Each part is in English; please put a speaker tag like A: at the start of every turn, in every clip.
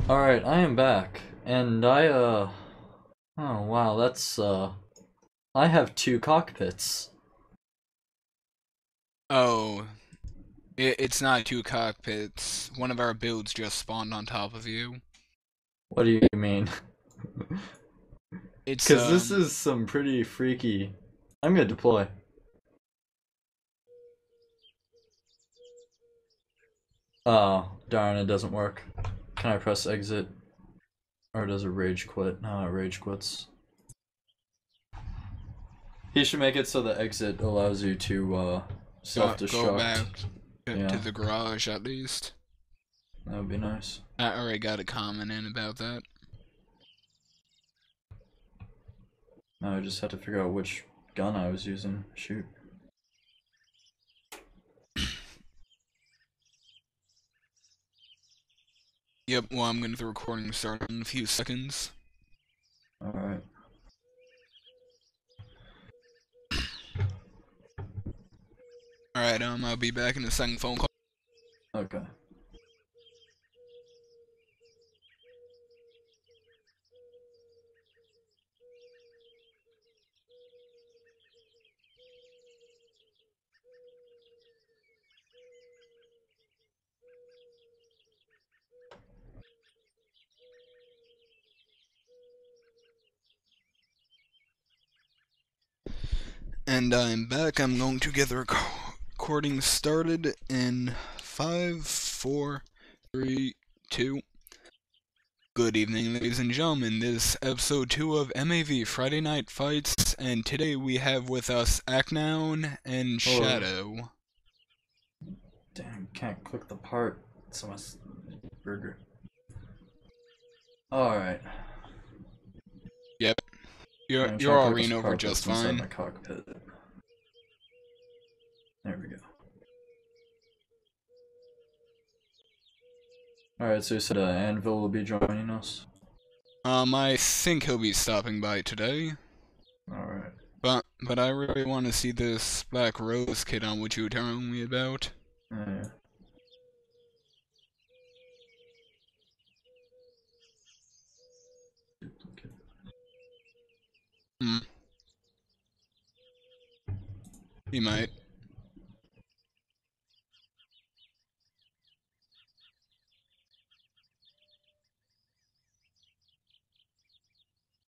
A: Alright, I am back. And oh wow, I have two cockpits.
B: Oh, it's not two cockpits. One of our builds just spawned on top of you.
A: What do you mean?
B: It's,
A: Because this is some pretty freaky. I'm gonna deploy. Oh, darn, it doesn't work. Can I press exit? Or does it rage quit? No, it rage quits. He should make it so the exit allows you to,
B: go
A: self-destruct.
B: back to
A: Yeah,
B: the garage at least.
A: that would be nice.
B: I already got a comment in about that.
A: Now I just had to figure out which gun I was using. Shoot.
B: Yep, well, I'm gonna get the recording started in a few seconds.
A: Alright.
B: Alright, I'll be back in a second phone call.
A: Okay.
B: And I'm back. I'm going to get the recording started in 5, 4, 3, 2. Good evening, ladies and gentlemen. This is episode 2 of M.A.V. Friday Night Fights, and today we have with us Aknown and
A: Hello.
B: Shadow.
A: Damn, can't click the part. So much burger. Alright.
B: Yep. You're
A: I'm
B: you're
A: trying to
B: all
A: put this
B: reading over
A: carpet
B: just
A: inside
B: fine.
A: my cockpit. There we go. Alright, so you said Anvil will be joining us?
B: I think he'll be stopping by today.
A: Alright.
B: But I really want to see this Black Rose kit on what you were telling me about.
A: Yeah.
B: Hmm. He might.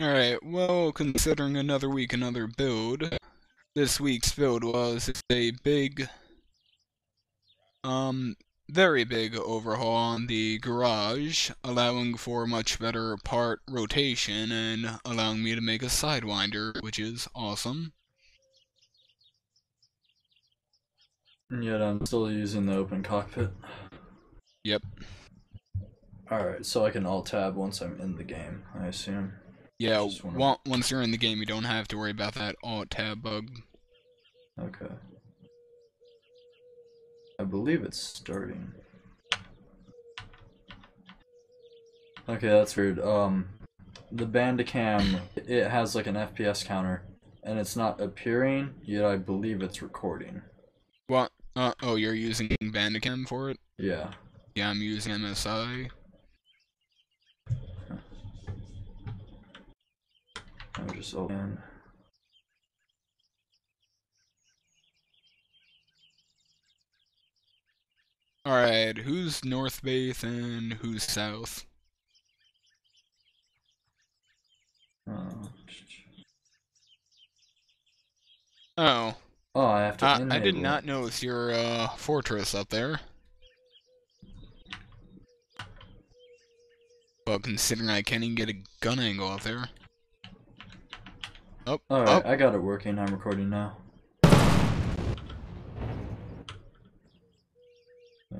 B: Alright, well, considering another week, another build, this week's build was a big, very big overhaul on the garage, allowing for much better part rotation and allowing me to make a Sidewinder, which is awesome.
A: And yet I'm still using the open cockpit.
B: Yep.
A: Alright, so I can alt-tab once I'm in the game, I assume.
B: Yeah,
A: wanna...
B: once you're in the game, you don't have to worry about that alt-tab bug.
A: Okay. I believe it's starting. Okay, that's weird. The Bandicam, it has like an FPS counter, and it's not appearing, yet I believe it's recording.
B: What? Oh, you're using Bandicam for it?
A: Yeah.
B: Yeah, I'm using MSI.
A: I'm just open.
B: Alright, who's north base and who's south?
A: Uh,
B: Oh.
A: oh, I have to
B: I did
A: enable
B: not
A: it.
B: notice your fortress up there. Well, considering I can't even get a gun angle up there. Oh,
A: Alright, I got it working. I'm recording now.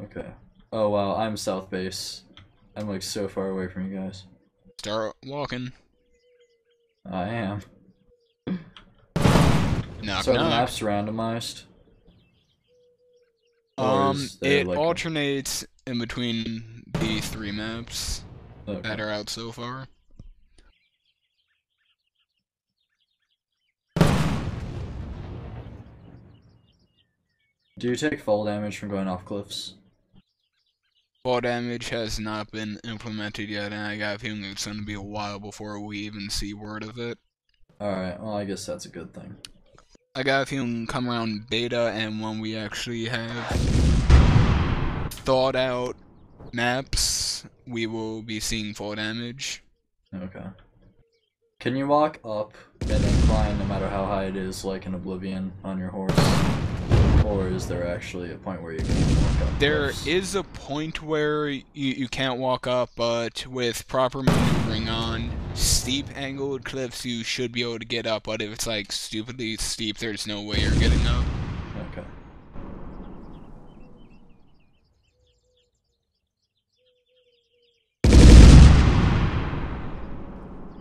A: Okay. Oh wow, I'm south base. I'm like so far away from you guys.
B: start walking.
A: I am.
B: Knock
A: So the
B: knock.
A: map's randomized? Or is there
B: It
A: like
B: alternates in between the 3 maps
A: okay.
B: that are out so far.
A: Do you take fall damage from going off cliffs?
B: Fall damage has not been implemented yet, and I got a feeling it's going to be a while before we even see word of it.
A: Alright, well, I guess that's a good thing.
B: I got a feeling come around beta, and when we actually have thought out maps, we will be seeing fall damage.
A: Okay. Can you walk up an incline no matter how high it is, like in Oblivion, on your horse? Or is there actually a point where you can walk up?
B: There is a point where you can't walk up, but with proper maneuvering on steep angled cliffs, you should be able to get up, but if it's like stupidly steep, there's no way you're getting up.
A: Okay.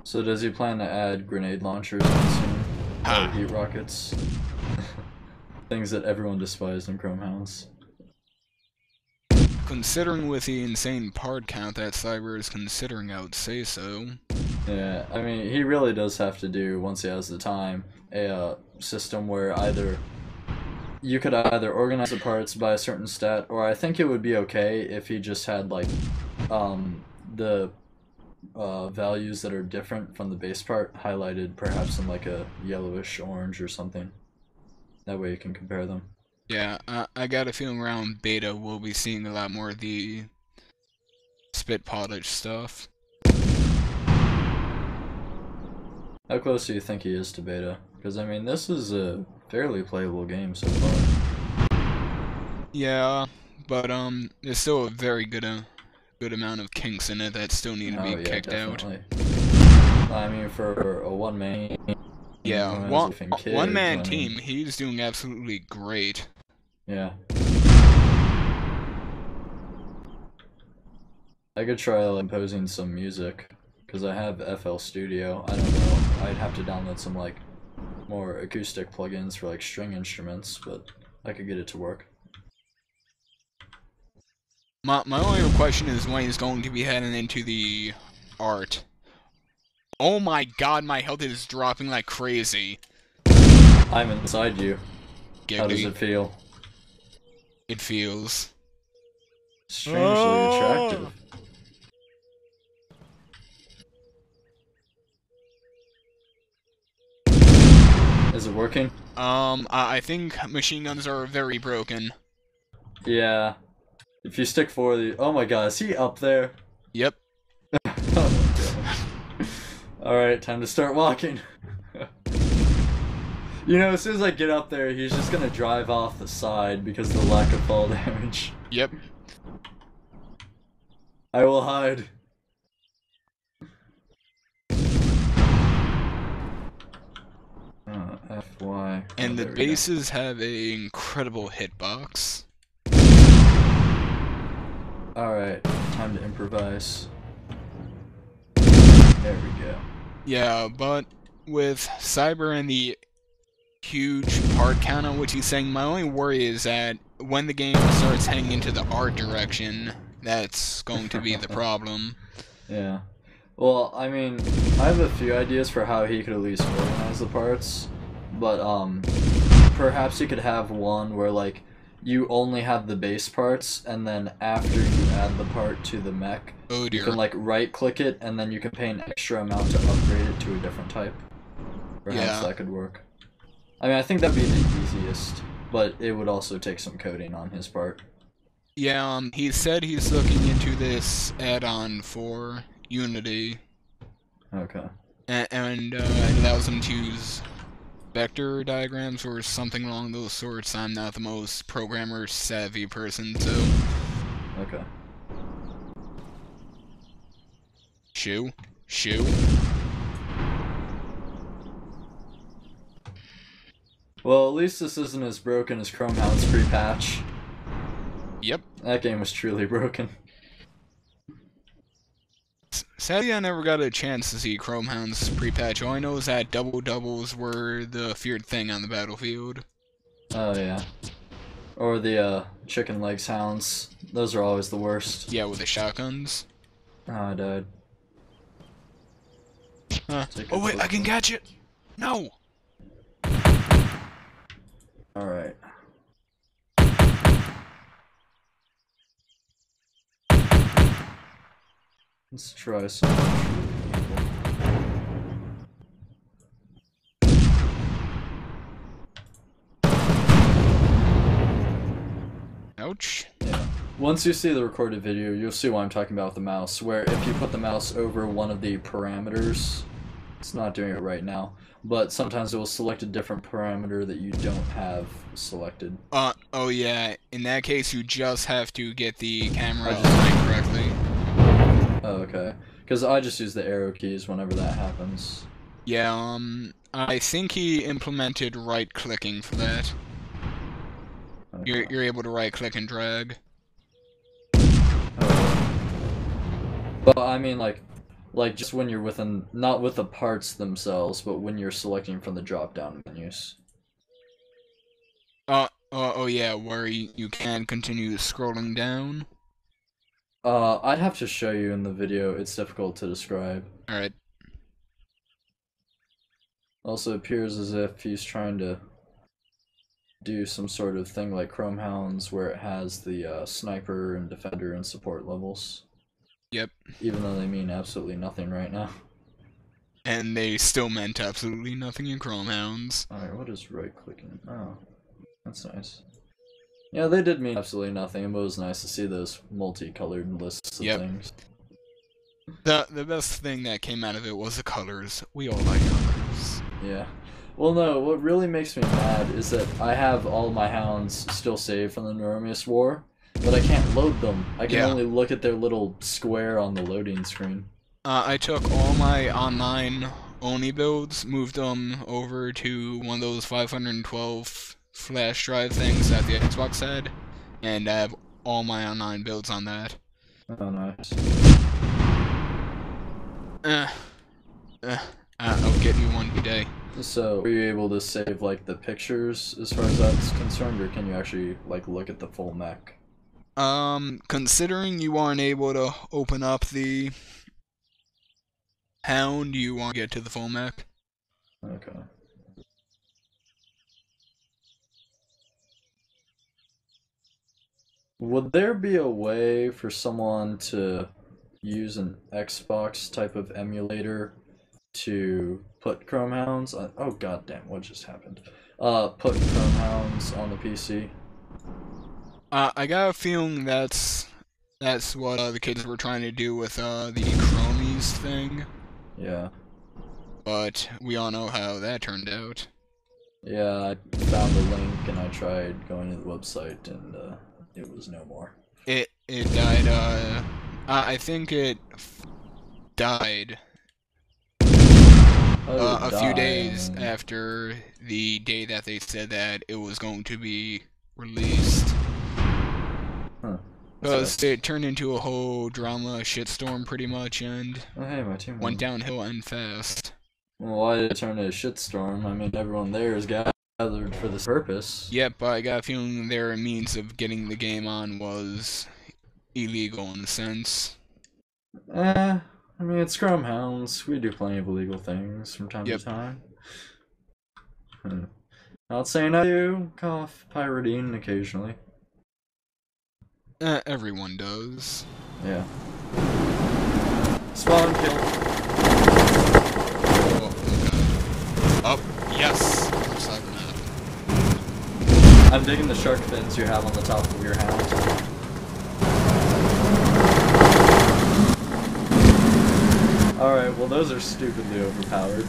A: So does he plan to add grenade launchers soon? Or heat rockets? Things that everyone despised in Chrome House.
B: Considering with the insane part count that Cyber is considering, I would say so.
A: Yeah, I mean, he really does have to do, once he has the time, a system where either you could either organize the parts by a certain stat, or I think it would be okay if he just had, like, the values that are different from the base part highlighted perhaps in like a yellowish orange or something. That way you can compare them.
B: Yeah, I got a feeling around beta we'll be seeing a lot more of the spit polish stuff.
A: How close do you think he is to beta? Because I mean, this is a fairly playable game so far.
B: Yeah, but there's still a very good amount of kinks in it that still need to be kicked
A: definitely. Out. I mean, for a one-man,
B: yeah, one-man team, he's doing absolutely great.
A: Yeah. I could try imposing some music, because I have FL Studio. I don't know, I'd have to download some like more acoustic plugins for like string instruments, but I could get it to work.
B: My only question is when he's going to be heading into the art. Oh my god, my health is dropping like crazy.
A: I'm inside you.
B: Giggity.
A: How does it feel?
B: It feels
A: strangely attractive. Is it working?
B: I think machine guns are very broken.
A: Yeah. If you stick for the... Oh my god, is he up there?
B: Yep.
A: Alright, time to start walking. You know, as soon as I get up there, he's just gonna drive off the side because of the lack of fall damage.
B: Yep.
A: I will hide. FY.
B: And the bases have an incredible hitbox.
A: Alright, time to improvise. There we go.
B: Yeah, but with Cyber and the huge part count on which he's saying, my only worry is that when the game starts heading into the art direction, that's going to be the problem.
A: Yeah. Well, I mean, I have a few ideas for how he could at least organize the parts, but perhaps you could have one where like you only have the base parts, and then after you add the part to the mech, you can like right click it, and then you can pay an extra amount to upgrade it to a different type. Perhaps that could work. I mean, I think that'd be the easiest, but it would also take some coding on his part.
B: Yeah, he said he's looking into this add-on for Unity.
A: Okay.
B: And it allows him to use vector diagrams or something along those sorts. I'm not the most programmer-savvy person, so...
A: Okay.
B: Shoo. Shoo.
A: Well, at least this isn't as broken as Chrome House pre-patch.
B: Yep.
A: That game was truly broken.
B: Sadly, I never got a chance to see Chrome Hounds pre-patch. All I know is that double-doubles were the feared thing on the battlefield.
A: Oh, yeah. Or the, chicken legs hounds. Those are always the worst.
B: Yeah, with the shotguns.
A: Oh, I died.
B: Oh, wait, I can catch it! No!
A: Alright. Let's try some.
B: Ouch.
A: Yeah. Once you see the recorded video, you'll see what I'm talking about with the mouse, where if you put the mouse over one of the parameters, it's not doing it right now, but sometimes it will select a different parameter that you don't have selected.
B: Oh yeah, in that case you just have to get the camera aligned correctly.
A: Oh, okay. Because I just use the arrow keys whenever that happens.
B: Yeah, I think he implemented right-clicking for that.
A: Okay.
B: You're able to right-click and drag.
A: But I mean, like just when you're within, not with the parts themselves, but when you're selecting from the drop-down menus.
B: Oh yeah, where you can continue scrolling down.
A: I'd have to show you in the video. It's difficult to describe.
B: Alright.
A: Also, it appears as if he's trying to do some sort of thing like Chrome Hounds, where it has the sniper and defender and support levels.
B: Yep.
A: Even though they mean absolutely nothing right now.
B: And they still meant absolutely nothing in Chrome Hounds.
A: Alright, what is right-clicking? Oh, that's nice. Yeah, they did mean absolutely nothing, but it was nice to see those multicolored lists of things.
B: The best thing that came out of it was the colors. We all like colors.
A: Yeah. Well, no, what really makes me mad is that I have all my hounds still saved from the Neuromius War, but I can't load them. I can only look at their little square on the loading screen. I
B: took all my online Oni builds, moved them over to one of those 512 flash drive things that the Xbox had, and I have all my online builds on that.
A: Oh, nice.
B: I'll get you one today.
A: So, were you able to save, like, the pictures as far as that's concerned, or can you actually, like, look at the full mech?
B: Considering you aren't able to open up the Hound, you want to get to the full mech?
A: Okay. Would there be a way for someone to use an Xbox type of emulator to put Chrome Hounds on? Oh goddamn! What just happened? Put Chrome Hounds on the PC.
B: I got a feeling that's what the kids were trying to do with the Chromies thing.
A: Yeah.
B: But we all know how that turned out.
A: Yeah, I found the link and I tried going to the website and it was no more.
B: It died. I think it died a few days after the day that they said that it was going to be released.
A: Huh.
B: Because it turned into a whole drama shitstorm pretty much, and went downhill and fast.
A: Well, why did it turn into a shitstorm? I mean, everyone there is gathered for this purpose.
B: Yep, but I got a feeling their means of getting the game on was illegal in a sense.
A: I mean, it's Chrome Hounds. We do plenty of illegal things from time to time. Not saying I do. Cough pirating occasionally.
B: Everyone does.
A: Yeah. Spawn kill.
B: Oh, yes!
A: I'm digging the shark fins you have on the top of your hound. Alright, well those are stupidly overpowered.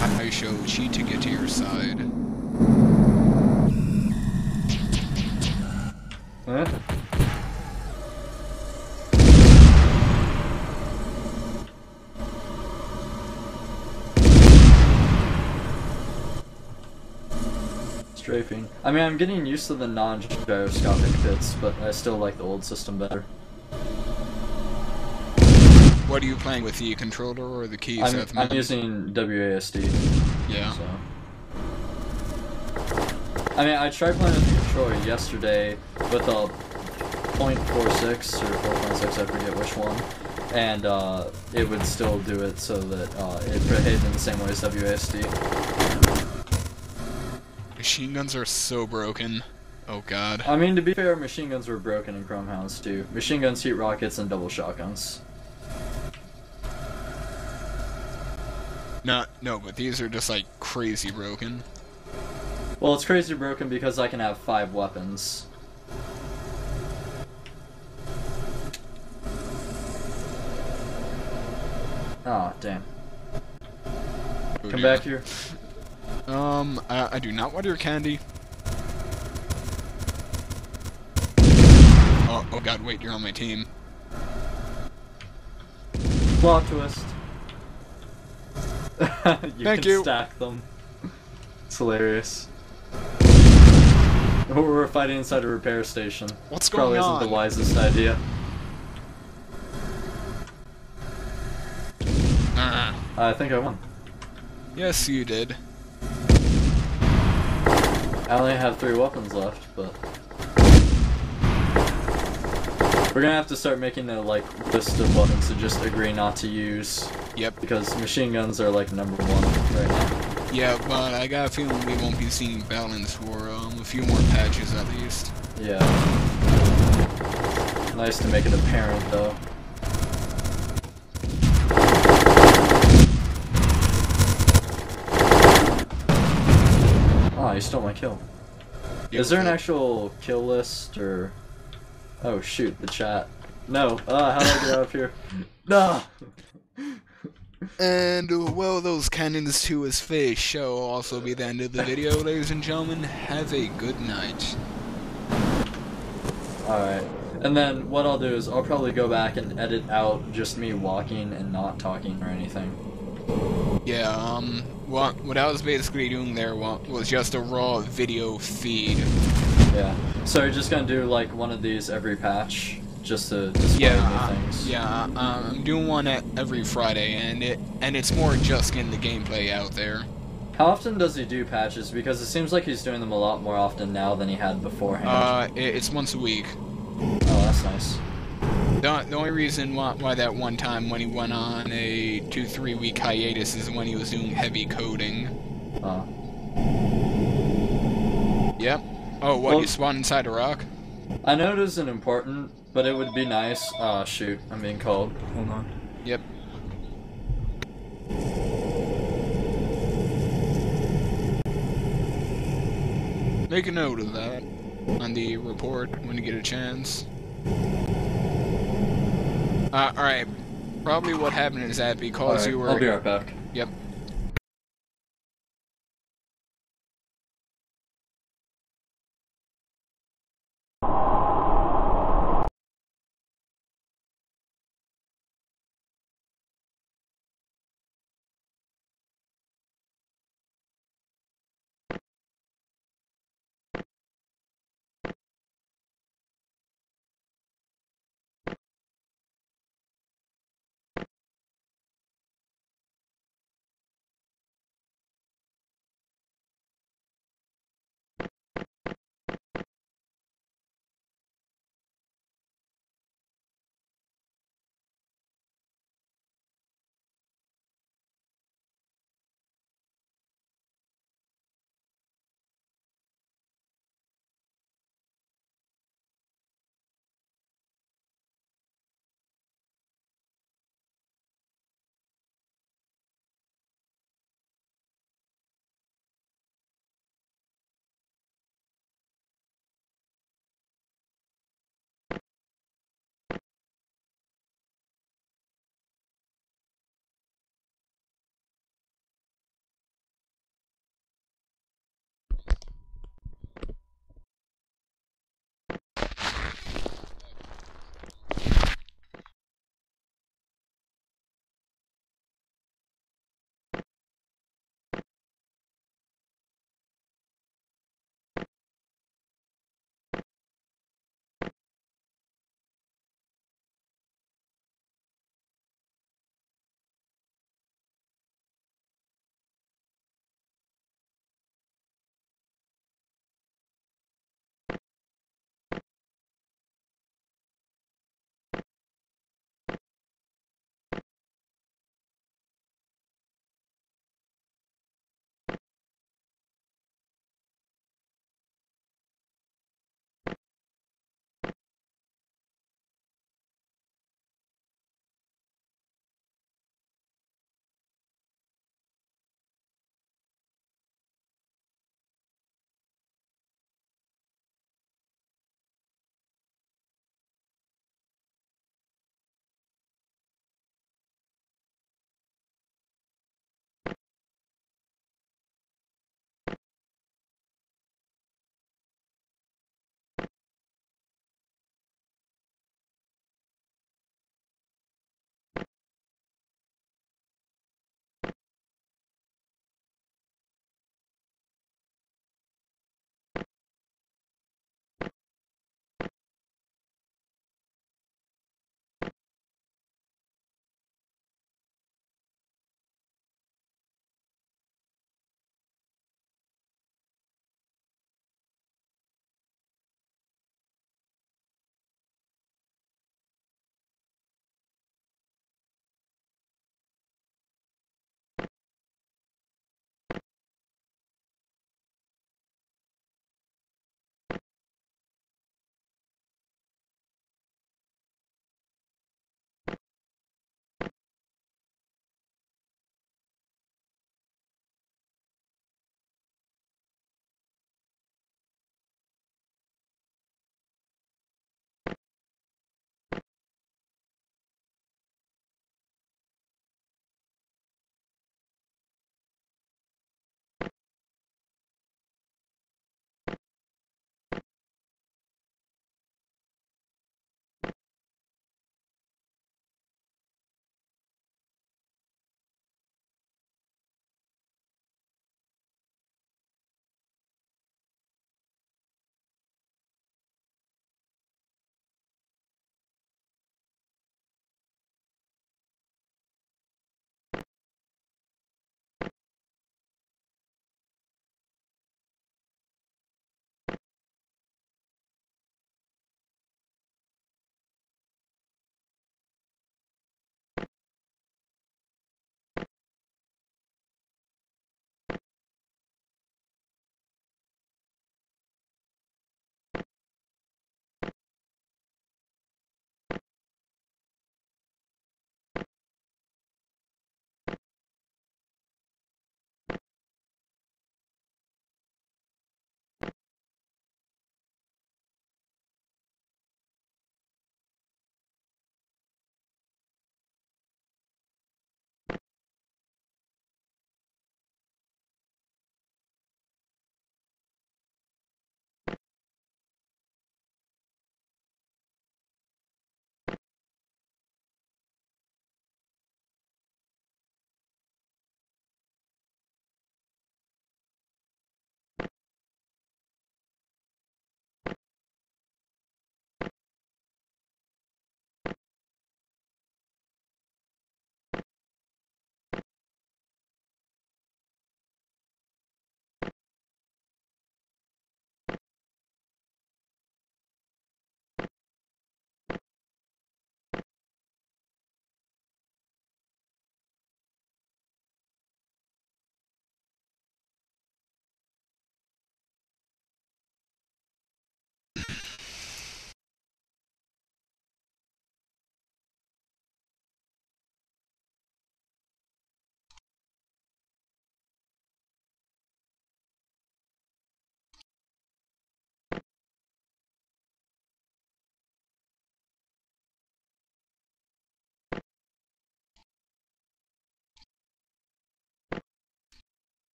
B: I show Chi to get to your side.
A: Huh? Strafing. I mean, I'm getting used to the non-gyroscopic bits, but I still like the old system better.
B: What are you playing with, the controller or the keys?
A: I'm using WASD.
B: Yeah.
A: So. I mean, I tried playing with the controller yesterday with a 0.46 or 4.6, I forget which one, and it would still do it so that it behaved in the same way as WASD.
B: Machine guns are so broken. Oh god.
A: I mean, to be fair, machine guns were broken in Chrome Hounds too. Machine guns, heat rockets, and double shotguns.
B: No, but these are just like crazy broken.
A: Well, it's crazy broken because I can have 5 weapons. Aw, oh, damn.
B: Oh,
A: Come
B: dear.
A: back here.
B: I do not want your candy. Oh god, wait, you're on my team.
A: Plot twist.
B: Thank you.
A: Stack them. It's hilarious. We're fighting inside a repair station.
B: What's going on?
A: Probably isn't the wisest idea. I think I won.
B: Yes, you did.
A: I only have 3 weapons left, but we're gonna have to start making a list of weapons to just agree not to use.
B: Yep.
A: Because machine guns are like #1 right now.
B: Yeah, but I got a feeling we won't be seeing balance for a few more patches at least.
A: Yeah. Nice to make it apparent though. Oh, you stole my kill.
B: Yep,
A: Is there an actual kill list or... Oh shoot, the chat. No. How do I get out of here? No!
B: And, well, those cannons to his face shall also be the end of the video, ladies and gentlemen. Have a good night.
A: Alright. And then what I'll do is I'll probably go back and edit out just me walking and not talking or anything.
B: Yeah, what I was basically doing there was just a raw video feed.
A: Yeah. So you're just gonna do like one of these every patch? Just to display new things?
B: Yeah, I'm doing one every Friday, and it's more just getting the gameplay out there.
A: How often does he do patches? Because it seems like he's doing them a lot more often now than he had beforehand.
B: It's once a week.
A: Oh, that's nice.
B: The only reason why that one time when he went on a 2-3 week hiatus is when he was doing heavy coding. Yep. Oh, what,
A: well,
B: you spawned inside a rock?
A: I know it isn't important, but it would be nice. Oh shoot, I'm being called. Hold on.
B: Yep. Make a note of that on the report when you get a chance. Alright. Probably what happened is that because you were...
A: I'll be right back.
B: Yep.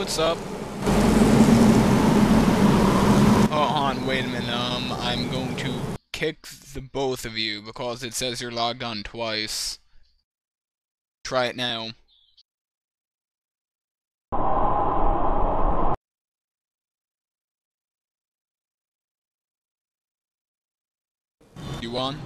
B: what's up? Oh, on, wait a minute, I'm going to kick the both of you because it says you're logged on twice. Try it now. You on?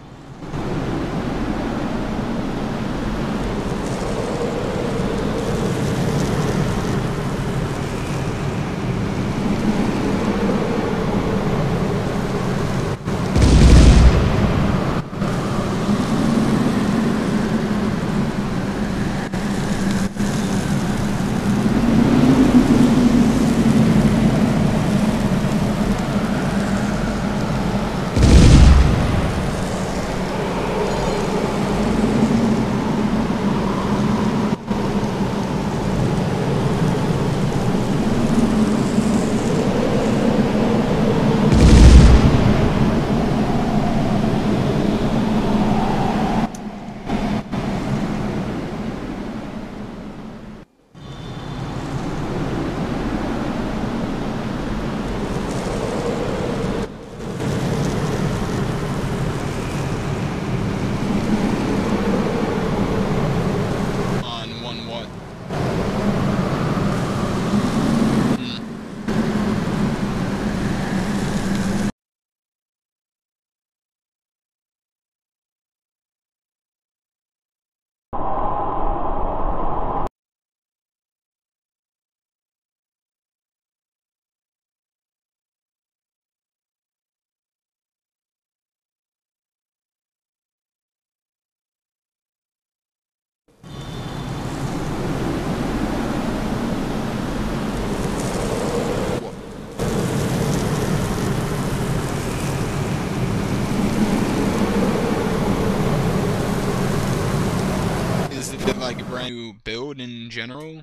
B: Like a brand new build in general?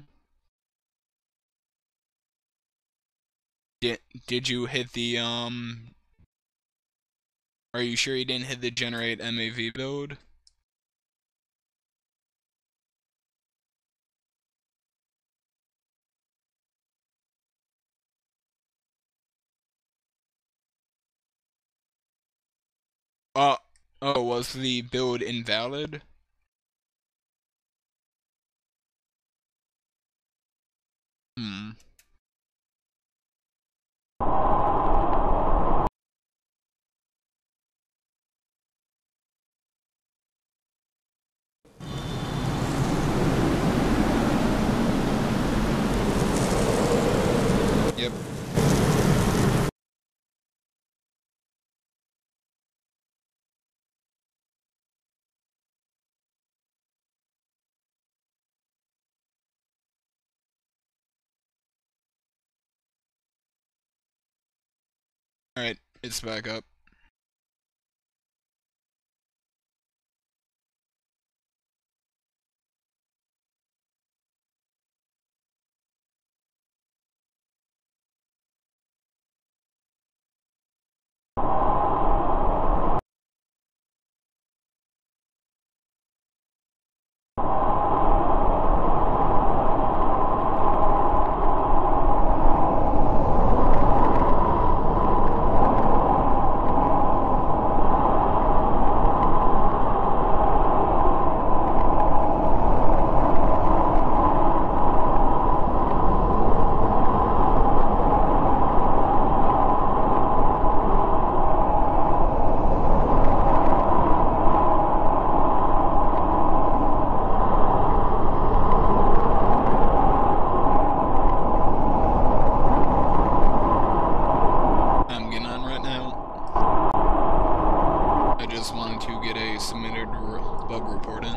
B: Did you hit the are you sure you didn't hit the generate MAV build? Oh, was the build invalid? Hmm. Yep. Alright, it's back up. I'm getting on right now. I just wanted to get a submitted bug report in.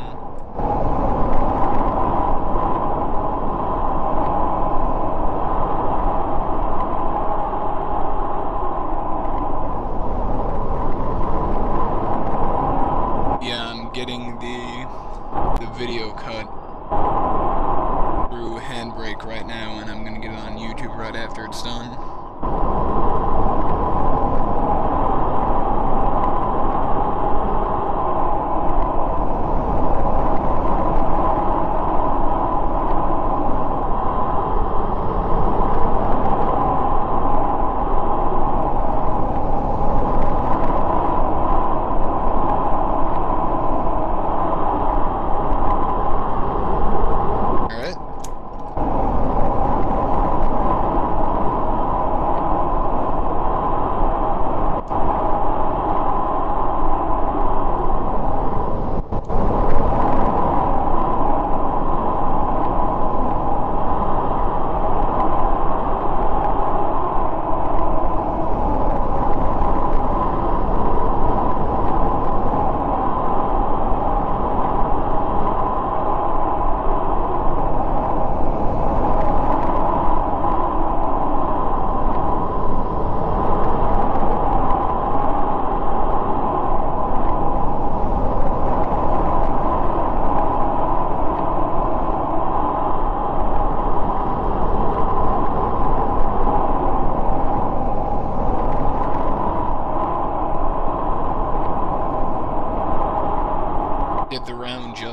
B: Yeah, I'm getting the video cut through Handbrake right now, and I'm gonna get it on YouTube right after it's done.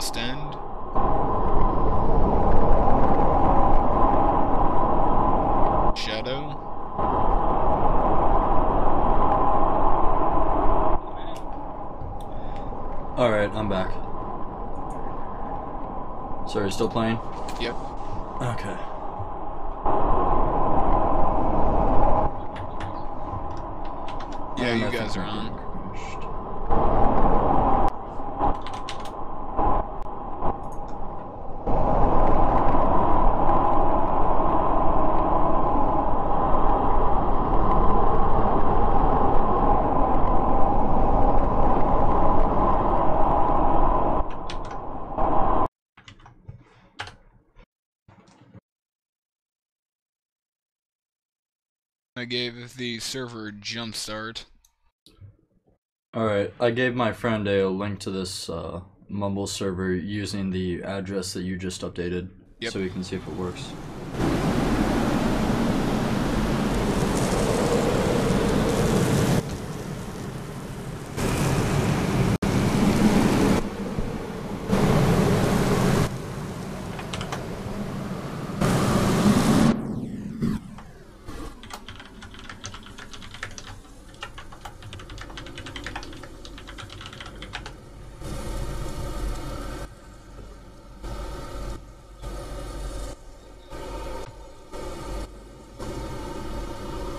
B: just end. Shadow.
A: Alright, I'm back. Sorry, still playing?
B: Yep.
A: Okay.
B: Yeah, you guys are on. I gave the server jumpstart.
A: Alright, I gave my friend a link to this Mumble server using the address that you just updated,
B: Yep.
A: so we can see if it works.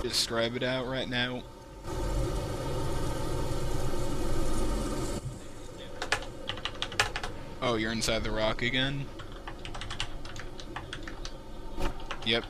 B: Describe it out right now. Oh, you're inside the rock again? Yep.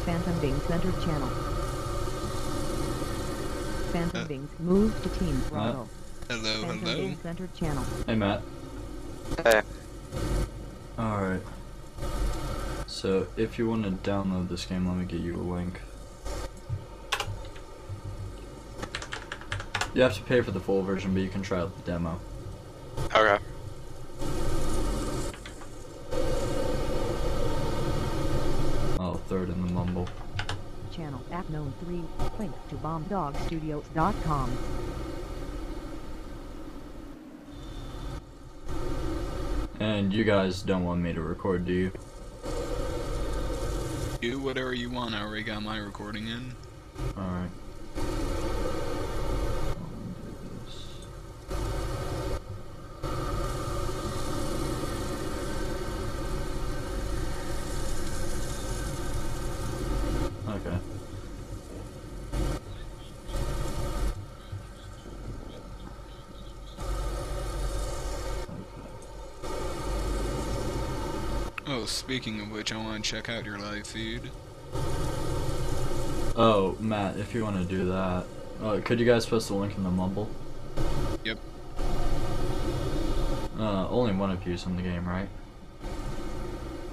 C: Phantom Bing centered channel. Phantom Bing move to Team Bravo.
B: Hello,
C: Phantom
B: hello.
C: Bing centered channel.
A: Hey, Matt.
D: Hey.
A: Alright. So, if you want to download this game, let me get you a link. You have to pay for the full version, but you can try out the demo.
D: Okay.
A: Oh, third in the mumble.
C: Channel app known 3. Link to bombdogstudios.com.
A: And you guys don't want me to record, do you?
B: Do whatever you want, I already got my recording in.
A: Alright. Okay.
B: Oh, speaking of which, I want to check out your live feed.
A: Oh, Matt, if you want to do that, could you guys post the link in the mumble?
B: Yep.
A: Only one of you's in the game, right?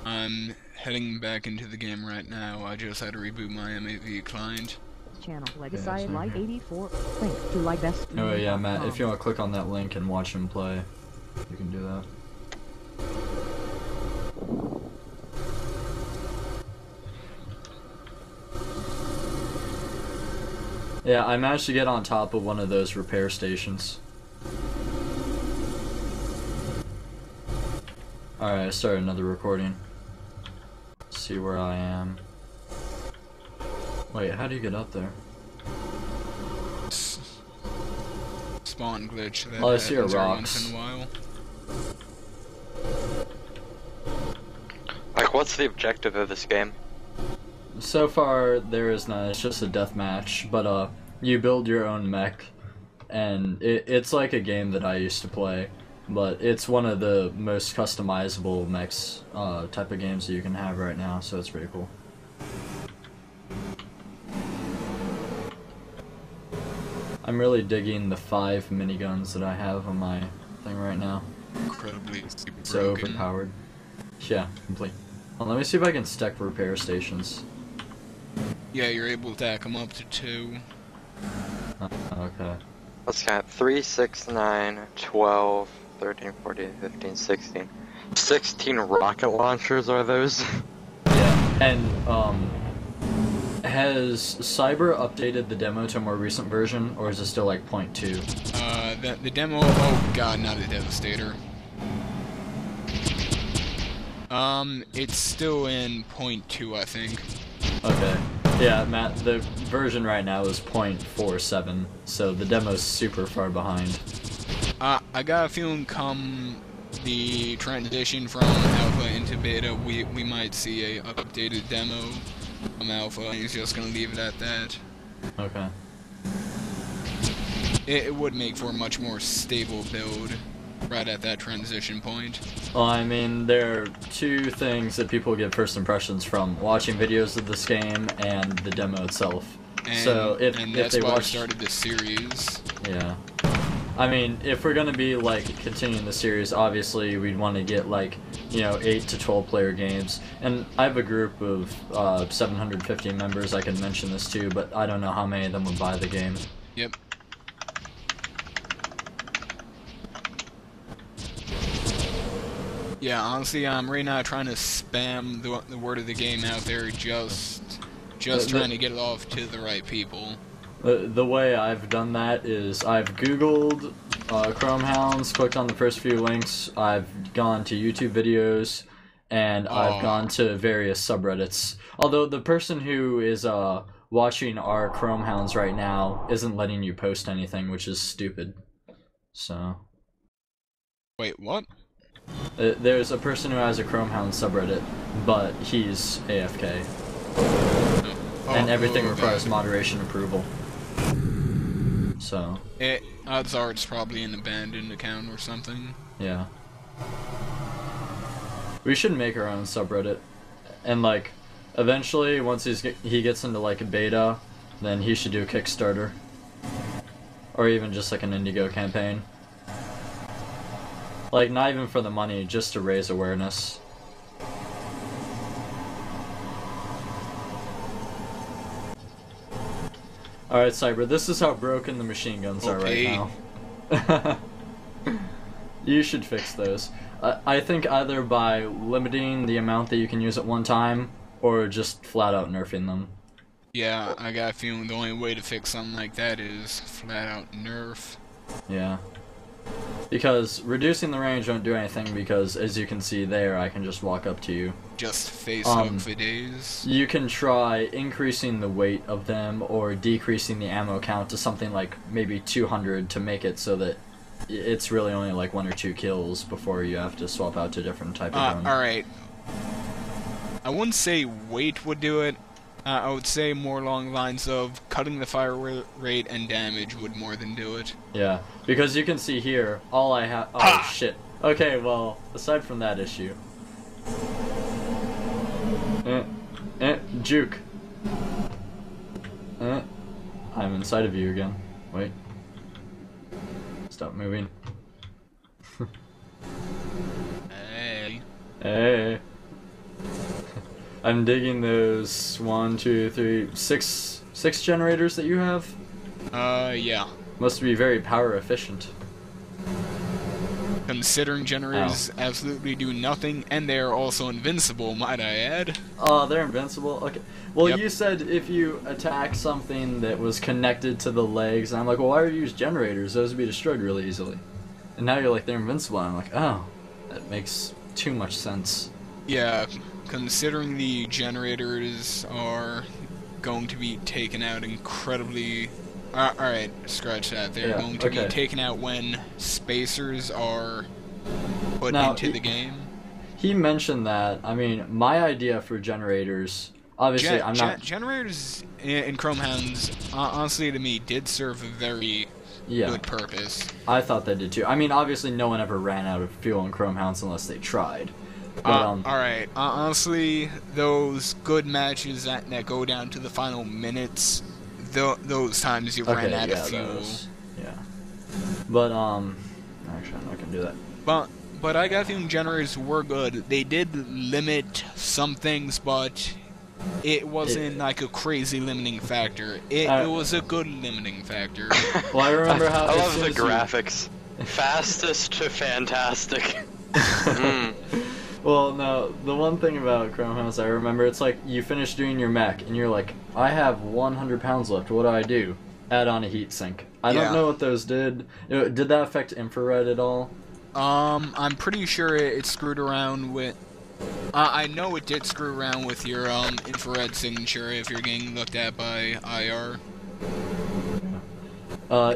B: I'm heading back into the game right now. I just had to reboot my M.A.V. client.
C: Channel
A: Yeah,
C: Legacy
A: same
C: Light
A: here.
C: 84. Link to Live Best.
A: Oh yeah, Matt, if you want to click on that link and watch him play, you can do that. Yeah, I managed to get on top of one of those repair stations. Alright, I started another recording. See where I am. Wait, how do you get up there?
B: Spawn glitch that
A: Oh, I see
B: happens
A: a
B: every
A: rocks.
B: once in a while.
D: Like, what's the objective of this game?
A: So far, there is none. It's just a death match, but you build your own mech, and it's like a game that I used to play, but it's one of the most customizable mechs type of games that you can have right now, so it's pretty cool. I'm really digging the 5 miniguns that I have on my thing right now.
B: Incredibly super
A: So
B: broken.
A: overpowered. Yeah, complete. Well, let me see if I can stack repair stations.
B: Yeah, you're able to stack them up to 2.
A: Okay.
D: Let's count 3, 6, 9, 12, 13, 14, 15, 16. 16 rocket launchers are those?
A: Yeah, and has Cyber updated the demo to a more recent version, or is it still like 0.2?
B: The demo, oh god, not a Devastator. It's still in 0.2, I think.
A: Okay. Yeah, Matt, the version right now is 0.47, so the demo's super far behind.
B: I got a feeling come the transition from alpha into beta, we might see a updated demo from alpha, and he's just gonna leave it at that.
A: Okay.
B: It would make for a much more stable build right at that transition point.
A: Well, I mean, there are 2 things that people get first impressions from: watching videos of this game and the demo itself.
B: And,
A: so if
B: that's
A: they
B: why
A: watch,
B: I started this series.
A: yeah. I mean, if we're gonna be like continuing the series, obviously we'd want to get like, you know, 8 to 12 player games. And I have a group of 750 members I can mention this to, but I don't know how many of them would buy the game.
B: Yep. Yeah, honestly, I'm right now trying to spam the word of the game out there, just trying to get it off to the right people.
A: The way I've done that is I've Googled Chrome Hounds, clicked on the first few links, I've gone to YouTube videos, and I've gone to various subreddits. Although the person who is watching our Chrome Hounds right now isn't letting you post anything, which is stupid. So...
B: Wait, what?
A: There's a person who has a Chrome Hound subreddit, but he's AFK. And everything requires moderation approval. So...
B: odds are it's probably an abandoned account or something.
A: yeah. We should make our own subreddit. And, like, eventually, once he gets into, like, a beta, then he should do a Kickstarter. Or even just, like, an Indigo campaign. Like, not even for the money, just to raise awareness. Alright, Cyber, this is how broken the machine guns are right now. You should fix those. I think either by limiting the amount that you can use at one time, or just flat out nerfing them.
B: Yeah, I got a feeling the only way to fix something like that is flat out nerf.
A: Yeah. Because reducing the range won't do anything, because as you can see there, I can just walk up to you.
B: Just face hug for days.
A: You can try increasing the weight of them or decreasing the ammo count to something like maybe 200 to make it so that it's really only like 1 or 2 kills before you have to swap out to a different type of gun.
B: Alright. I wouldn't say weight would do it. I would say more along the lines of cutting the fire rate and damage would more than do it.
A: Yeah, because you can see here, all I have... Oh, shit. Okay, well, aside from that issue... juke. I'm inside of you again. Wait. Stop moving.
B: Hey.
A: Hey. I'm digging those 1, 2, 3, 6 generators that you have.
B: Yeah.
A: Must be very power efficient.
B: Considering generators absolutely do nothing, and they are also invincible, might I add.
A: Oh, they're invincible? Okay. Well,
B: Yep.
A: you said if you attack something that was connected to the legs, and I'm like, well, why would you use generators? Those would be destroyed really easily. And now you're like, they're invincible, and I'm like, oh, that makes too much sense.
B: Yeah, considering the generators are going to be taken out incredibly... Alright, scratch that. They're going to be taken out when spacers are put into the game.
A: He mentioned that. I mean, my idea for generators... Obviously, I'm not...
B: Generators in Chromehounds, honestly, to me, did serve a very good purpose.
A: I thought they did too. I mean, obviously, no one ever ran out of fuel in Chromehounds unless they tried. But,
B: alright, honestly, those good matches that go down to the final minutes, those times you ran out of fuel.
A: But, actually, I'm not gonna do that.
B: But I got a feeling generators were good. They did limit some things, but it wasn't like a crazy limiting factor. It was a good limiting factor.
A: Well, I remember how...
D: I love the graphics. Fastest to fantastic.
A: Well, no, the one thing about Chromehounds I remember, it's like you finish doing your mech, and you're like, I have 100 pounds left, what do I do? Add on a heatsink. I don't know what those did. Did that affect infrared at all?
B: I'm pretty sure it screwed around with... I know it did screw around with your infrared signature if you're getting looked at by IR.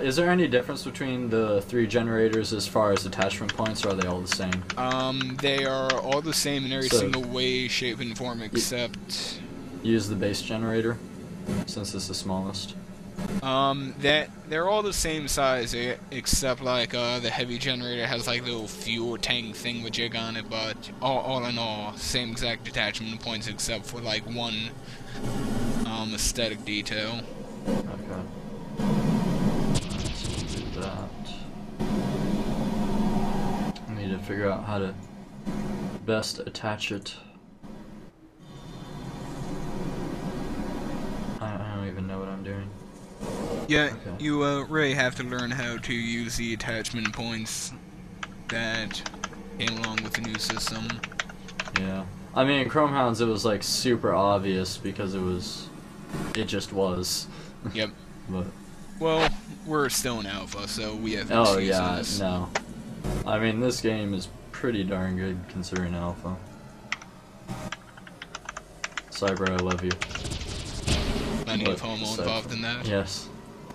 A: Is there any difference between the 3 generators as far as attachment points, or are they all the same?
B: They are all the same in every single way, shape, and form except...
A: Use the base generator, since it's the smallest.
B: They're all the same size, except like the heavy generator has like a little fuel tank thing with jig on it, but all in all, same exact attachment points except for like one aesthetic detail.
A: Okay. Let's do that. I need to figure out how to best attach it. I don't even know what I'm doing.
B: Yeah, you really have to learn how to use the attachment points that came along with the new system.
A: Yeah. I mean, in Chromehounds it was like super obvious because it just was.
B: Yep.
A: But...
B: Well, we're still in alpha, so we have
A: Oh
B: excuses.
A: yeah, no. I mean, this game is pretty darn good considering alpha. Cyber, I love you.
B: Plenty of homo involved in that.
A: Yes.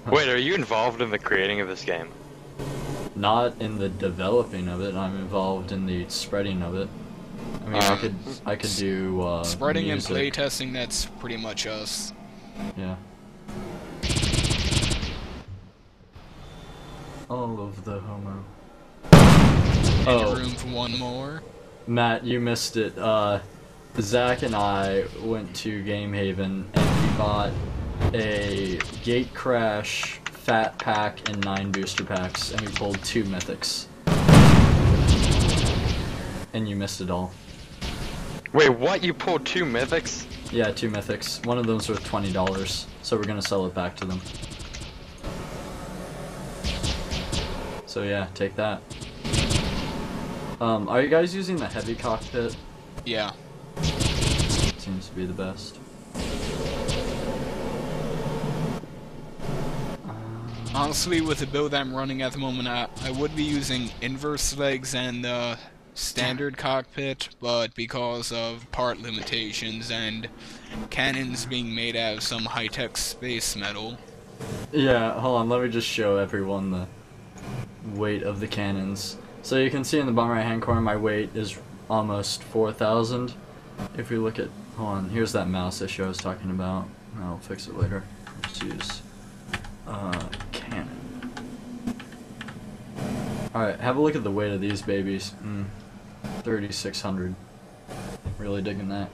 D: Wait, are you involved in the creating of this game?
A: Not in the developing of it. I'm involved in the spreading of it. I mean, I could do
B: spreading
A: music.
B: and playtesting. That's pretty much us.
A: Yeah. All of the homo.
B: Any room for one more?
A: Matt, you missed it. Zach and I went to Game Haven and we bought a Gate Crash Fat Pack and 9 booster packs, and we pulled 2 mythics. And you missed it all.
D: Wait, what? You pulled 2 mythics?
A: Yeah, 2 mythics. One of them's worth $20, so we're gonna sell it back to them. So yeah, take that. Are you guys using the heavy cockpit?
B: Yeah.
A: Seems to be the best.
B: Honestly, with the build I'm running at the moment, I would be using inverse legs and standard cockpit, but because of part limitations and cannons being made out of some high-tech space metal.
A: Yeah, hold on, let me just show everyone the weight of the cannons. So you can see in the bottom right hand corner my weight is almost 4,000. If we look at, hold on, here's that mouse issue I was talking about. I'll fix it later. Let's use cannon. Alright, have a look at the weight of these babies. 3,600. Really digging that.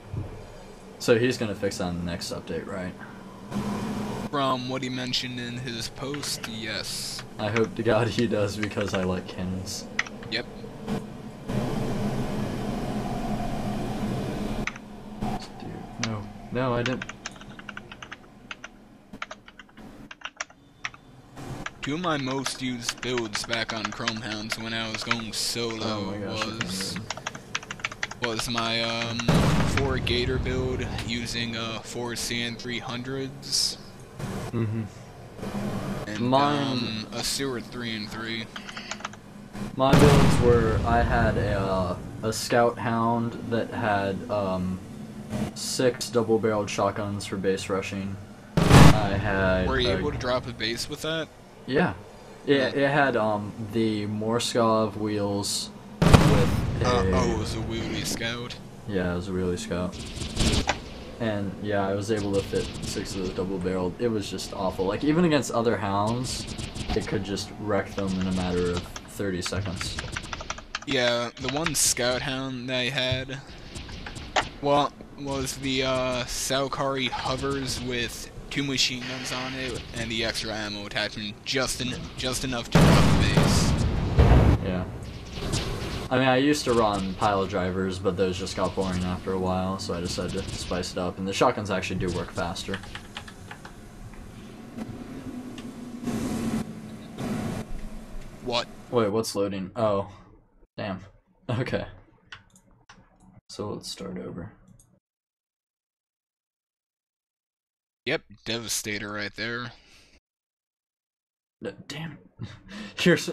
A: So he's gonna fix that in the next update, right?
B: From what he mentioned in his post, yes.
A: I hope to God he does, because I like cannons.
B: Yep.
A: Dude, no. No, I didn't.
B: Two of my most used builds back on Chromehounds when I was going solo was my 4 Gator build using 4 CN300s.
A: Mm-hmm.
B: And
A: Mine,
B: a Stewart 3 and 3.
A: my builds were, I had a Scout Hound that had 6 double-barreled shotguns for base rushing, I had.
B: Were you able to drop a base with that?
A: Yeah. It had the Morskov wheels with
B: it was a wheelie scout.
A: Yeah, it was a wheelie scout. And yeah, I was able to fit 6 of those double-barreled. It was just awful. Like, even against other hounds, it could just wreck them in a matter of 30 seconds.
B: Yeah, the one scout hound that I had, well, was the Saukari hovers with 2 machine guns on it and the extra ammo attachment, just enough to drop the base.
A: Yeah. I mean, I used to run pile drivers, but those just got boring after a while, so I decided to spice it up. And the shotguns actually do work faster.
B: What?
A: Wait, what's loading? Oh. Damn. Okay. So let's start over.
B: Yep, Devastator right there.
A: Damn.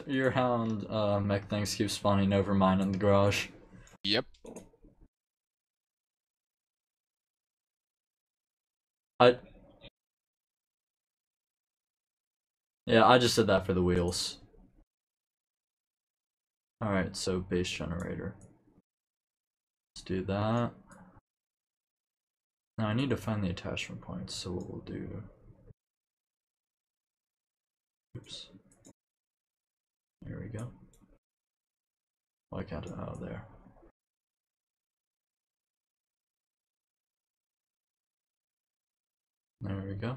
A: Your hound mech things keep spawning over mine in the garage.
B: Yep.
A: Yeah, I just did that for the wheels. Alright, so base generator. Let's do that. Now I need to find the attachment points, so what we'll do... Oops. There we go. Why can't I? Oh, there. There we go.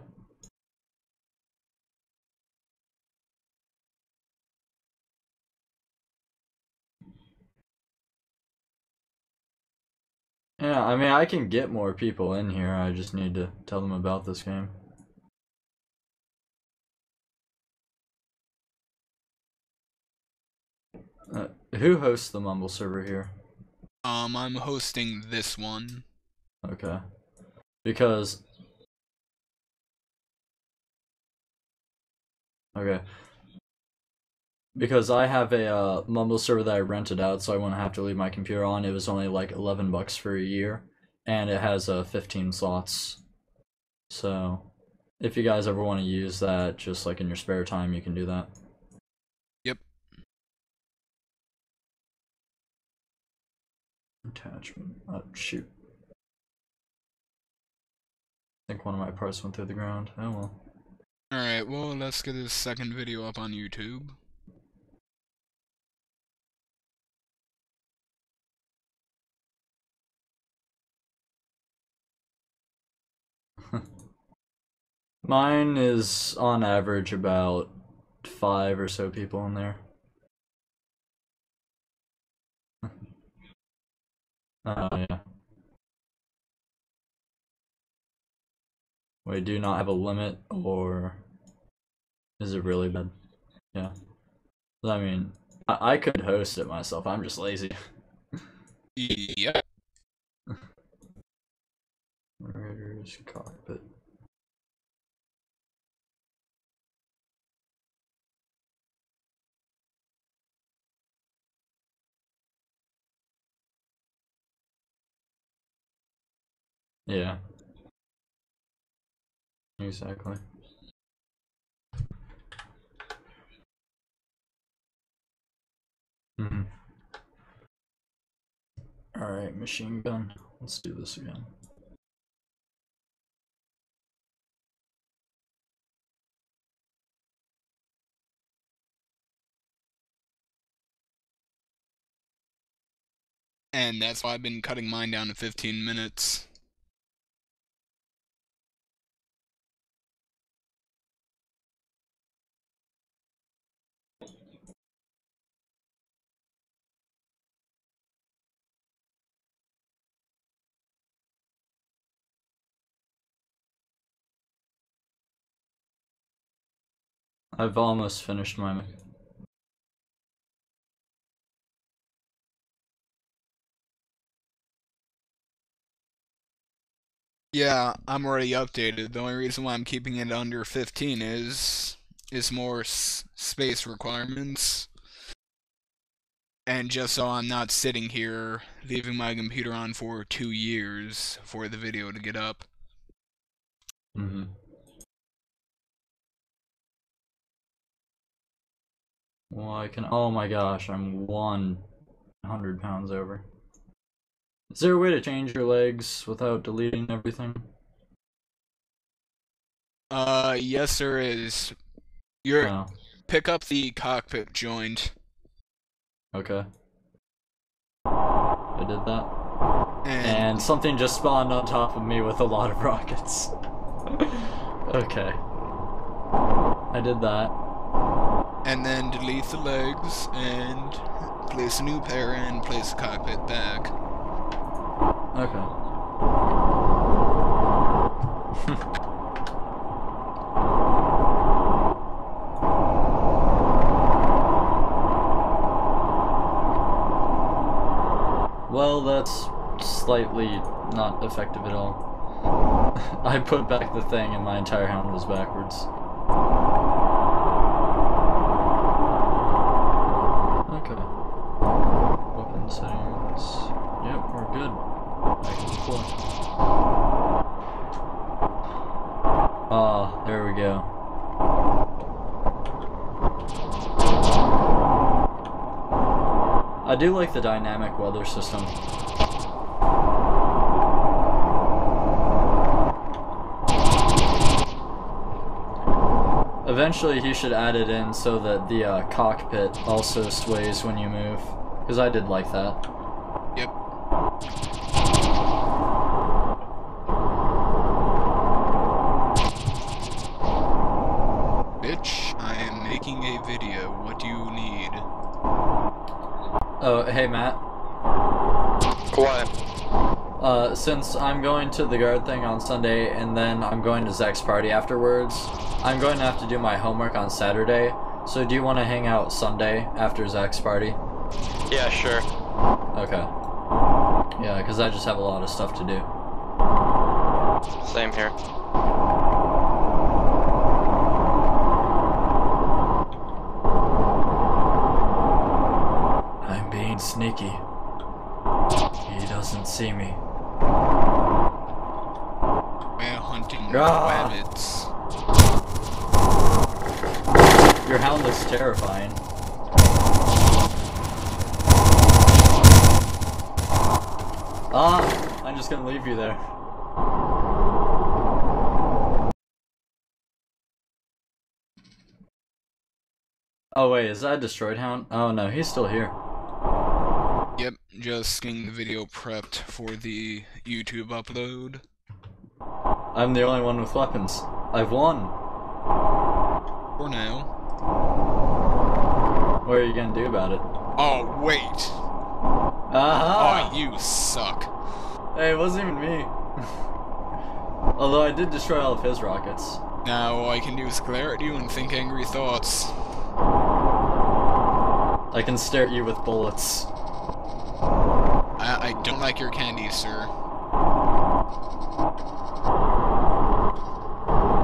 A: Yeah, I mean, I can get more people in here, I just need to tell them about this game. Who hosts the Mumble server here?
B: I'm hosting this one.
A: Okay. Because... Okay. Because I have a Mumble server that I rented out, so I wouldn't have to leave my computer on. It was only like $11 for a year, and it has 15 slots. So, if you guys ever want to use that, just like in your spare time, you can do that.
B: Yep.
A: Attachment. Oh, shoot. I think one of my parts went through the ground. Oh well.
B: Alright, well, let's get this second video up on YouTube.
A: Mine is on average about 5 or so people in there. Yeah. Wait, do you not have a limit, or is it really bad? Yeah. I mean, I could host it myself, I'm just lazy.
B: Yep.
A: Where's cockpit? Yeah. Exactly. Mm-hmm. Alright, machine gun. Let's do this again.
B: And that's why I've been cutting mine down to 15 minutes.
A: I've almost finished my...
B: Yeah, I'm already updated. The only reason why I'm keeping it under 15 is more space requirements. And just so I'm not sitting here leaving my computer on for 2 years for the video to get up.
A: Mm-hmm. Well, I can. Oh my gosh, I'm 100 pounds over. Is there a way to change your legs without deleting everything?
B: Yes there is. You're
A: Oh,
B: pick up the cockpit joint.
A: okay. I did that. And something just spawned on top of me with a lot of rockets. Okay. I did that.
B: And then delete the legs and place a new pair and place the cockpit back.
A: Okay. Well, that's slightly not effective at all. I put back the thing and my entire hand was backwards. Okay. Weapon settings. Yep, we're good. I can deploy. Ah, there we go. I do like the dynamic weather system. Eventually he should add it in so that the cockpit also sways when you move. Because I did like that.
B: Yep. Bitch, I am making a video. What do you need?
A: Oh, hey Matt.
D: What?
A: Since I'm going to the guard thing on Sunday and then I'm going to Zach's party afterwards, I'm going to have to do my homework on Saturday. So do you want to hang out Sunday after Zach's party?
D: Yeah, sure.
A: Okay. Yeah, because I just have a lot of stuff to do.
D: Same here.
A: I'm being sneaky. He doesn't see me.
B: We're hunting
A: Ah!
B: rabbits.
A: Your hound looks terrifying. Ah! I'm just gonna leave you there. Oh wait, is that a destroyed hound? Oh no, he's still here.
B: Yep, just getting the video prepped for the YouTube upload.
A: I'm the only one with weapons. I've won.
B: For now.
A: What are you gonna do about it?
B: Oh, wait!
A: Aha!
B: Oh, you suck.
A: Hey, it wasn't even me. Although I did destroy all of his rockets.
B: Now all I can do is glare at you and think angry thoughts.
A: I can stare at you with bullets.
B: I don't like your candy, sir.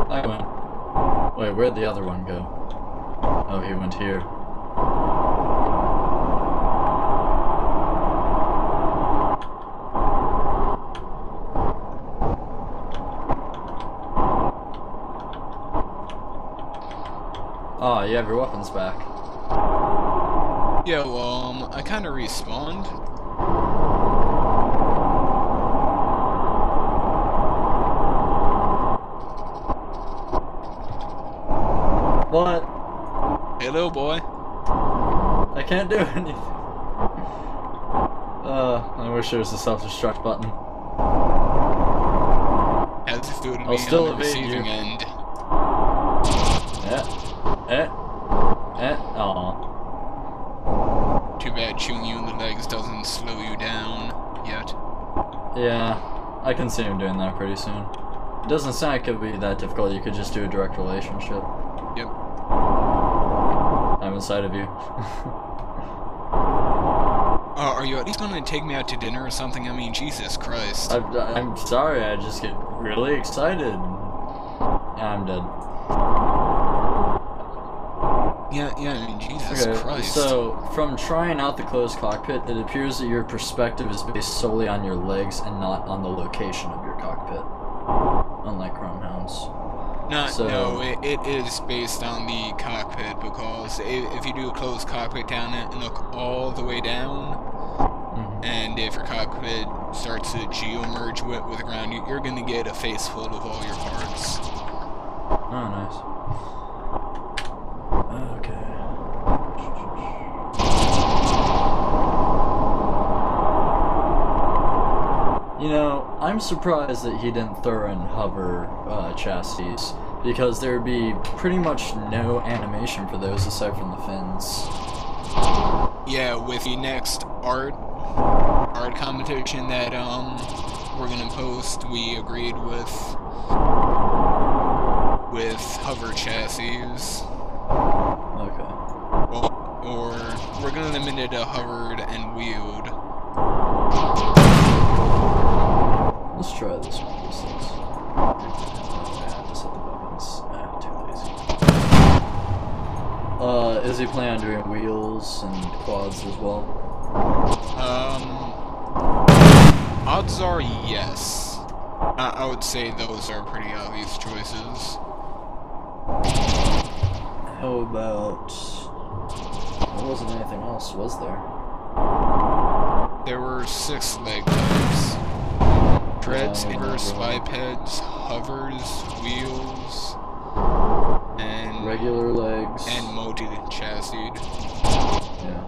A: I went. Wait, where'd the other one go? Oh, he went here. Ah, you have your weapons back.
B: Yeah, well, I kinda respawned.
A: What?
B: Hey, little boy.
A: I can't do anything. I wish there was a self-destruct button.
B: As if it would
A: I'll
B: be
A: still
B: on the
A: evade
B: receiving
A: you.
B: end.
A: Aw.
B: Too bad shooting you in the legs doesn't slow you down yet.
A: Yeah, I can see him doing that pretty soon. It doesn't sound like it would be that difficult, you could just do a direct relationship.
B: Yep.
A: I'm inside of you.
B: Are you at least gonna take me out to dinner or something? I mean, Jesus Christ.
A: I'm sorry, I just get really excited. I'm dead.
B: Yeah, I mean, Jesus
A: Okay,
B: Christ.
A: so from trying out the closed cockpit, it appears that your perspective is based solely on your legs and not on the location of your cockpit. Unlike Chrome Hounds.
B: No, it is based on the cockpit, because if you do a closed cockpit down it and look all the way down, and if your cockpit starts to geo-merge with the ground, you're going to get a face full of all your parts.
A: Oh, nice. Okay. You know, I'm surprised that he didn't throw in hover chassis, because there would be pretty much no animation for those aside from the fins.
B: Yeah, with the next art competition that we're gonna post, we agreed with hover chassis.
A: Okay.
B: Or we're gonna limit it to hovered and wheeled.
A: Let's try this one. This looks... just hit the buttons. Too lazy. Is he planning on doing wheels and quads as well?
B: Odds are yes. I would say those are pretty obvious choices.
A: How about... There wasn't anything else, was there?
B: There were 6 leg types. Treads, inverse, bipeds, hovers, wheels, and...
A: regular legs.
B: And multi-chassised.
A: Yeah.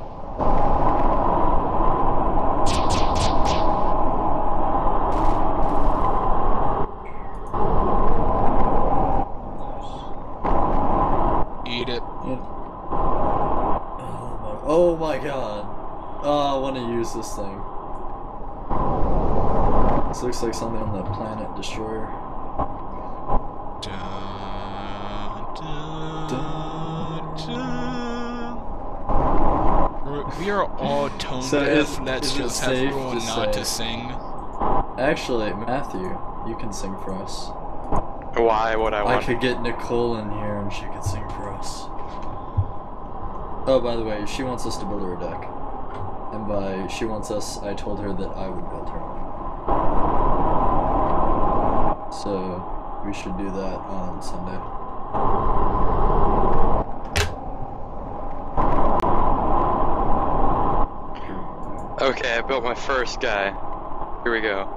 B: Eat it.
A: Oh my god. Oh, I want to use this thing. This looks like something on the Planet Destroyer.
B: We are all tone deaf. Let's just have everyone not to sing.
A: Actually, Matthew, you can sing for us.
D: Why would I want?
A: I could get Nicole in here and she could sing for us. Oh, by the way, she wants us to build her a deck. And by she wants us, I told her that I would build her one. So, we should do that on Sunday.
D: Okay, I built my first guy. Here we go.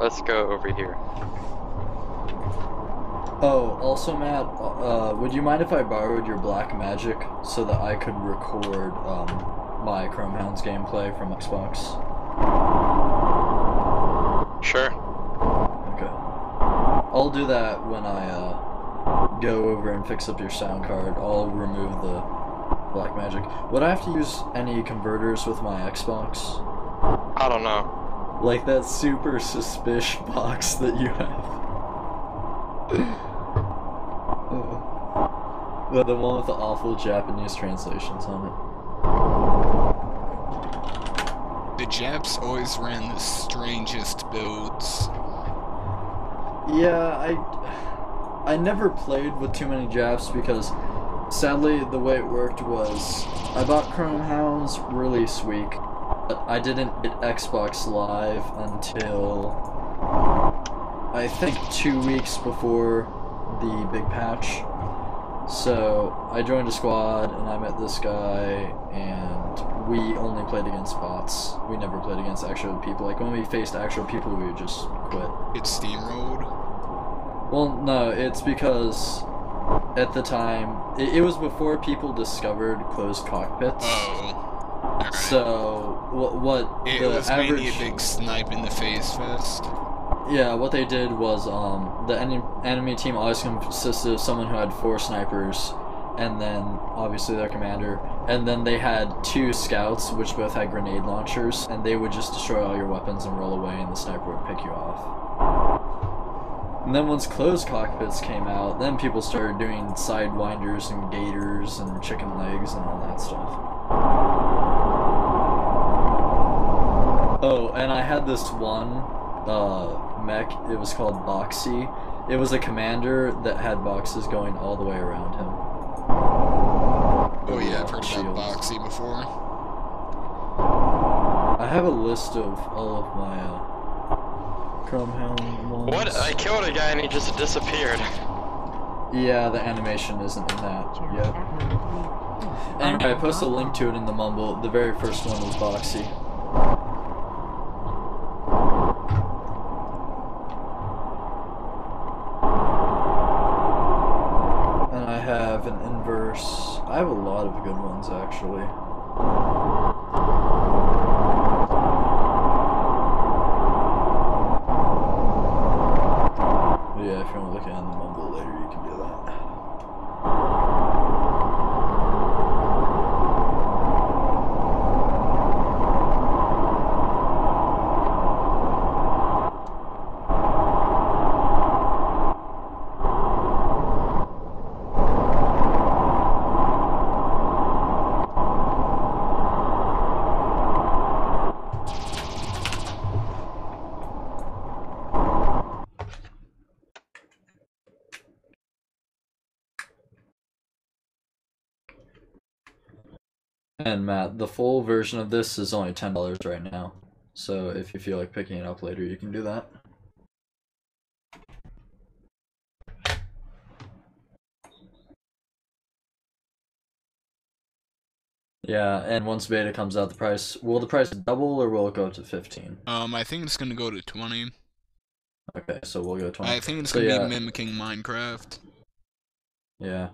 D: Let's go over here.
A: Oh, also Matt, would you mind if I borrowed your Black Magic so that I could record my Chrome Hounds gameplay from Xbox?
D: Sure.
A: Okay. I'll do that when I go over and fix up your sound card. I'll remove the Black Magic. Would I have to use any converters with my Xbox?
D: I don't know.
A: Like that super suspicious box that you have. The one with the awful Japanese translations on it.
B: The Japs always ran the strangest builds.
A: Yeah, I never played with too many Japs because sadly the way it worked was I bought Chrome Hounds release week, but I didn't get Xbox Live until I think 2 weeks before the big patch. So I joined a squad and I met this guy and we only played against bots. We never played against actual people. Like when we faced actual people we would just quit.
B: It's steamrolled?
A: Well, no, it's because at the time, it was before people discovered closed cockpits.
B: Oh. Alright.
A: So, what
B: it
A: the
B: was
A: average...
B: mainly a big snipe in the face fest.
A: Yeah, what they did was, the enemy team always consisted of someone who had 4 snipers, and then, obviously, their commander, and then they had 2 scouts, which both had grenade launchers, and they would just destroy all your weapons and roll away, and the sniper would pick you off. And then once closed cockpits came out, then people started doing sidewinders and gators and chicken legs and all that stuff. Oh, and I had this one mech, it was called Boxy. It was a commander that had boxes going all the way around him.
B: Oh yeah, I've heard about Boxy before.
A: I have a list of all of my Chrome Hound ones.
D: What? I killed a guy and he just disappeared.
A: Yeah, the animation isn't in that
C: Channel
A: yet.
C: app number 3.
A: Anyway, I posted a link to it in the mumble. The very first one was Boxy. And I have an inverse. I have a lot of good ones, actually. But yeah, if you want to look at it in the mumble later, you can do that. And Matt, the full version of this is only $10 right now. So if you feel like picking it up later, you can do that. Yeah, and once beta comes out, will the price double or will it go up to 15?
B: I think it's gonna go to 20.
A: Okay, so we'll go 20.
B: I think it's
A: So,
B: gonna
A: yeah,
B: be mimicking Minecraft.
A: Yeah.